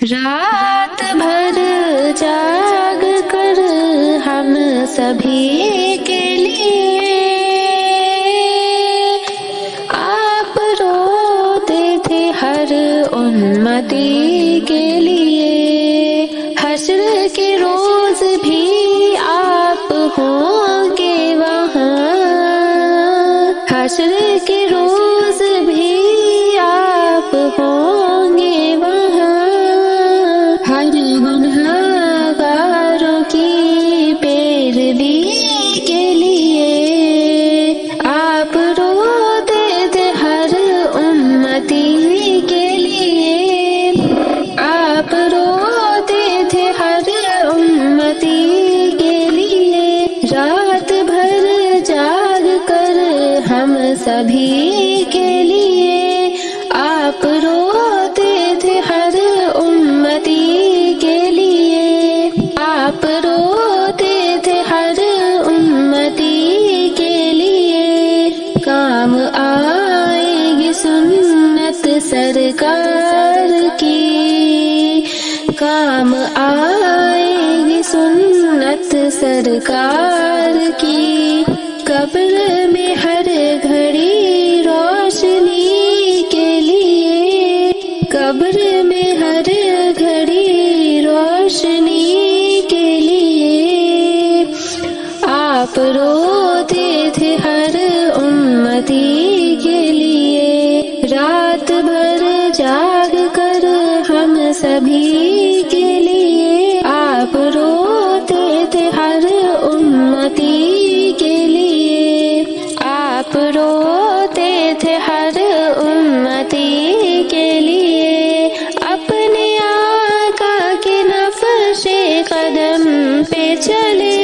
رات بھر جاگ کر ہم سبھی کے لیے آپ روتے تھے ہر امتی کے لیے، حشر کے روز بھی آپ ہوں گے وہاں، حشر کے روز بھی آپ ہوں گے وہاں، ہر گنہگاروں کی پیروی کے لیے آپ روتے تھے ہر امتی کے لیے، آپ روتے تھے ہر امتی کے لیے، رات بھر جاگ کر ہم سبھی کے لیے آپ روتے تھے ہر امتی کے لیے، آپ روتے تھے ہر امتی کے لیے، کام آئے گی سنت سرکار کی، کام آئے گی سنت سرکار کی، قبر میں ہر گھڑی روشنی کے لیے، قبر میں ہر گھڑی روشنی کے لیے آپ روتے تھے ہر امتی کے لیے، رات بھر جاگ کر ہم سبھی کے لیے آپ روتے تھے ہر امتی کے لیے، آپ روتے تھے ہر امتی کے لیے، اپنے آقا کے نقش قدم پہ چلے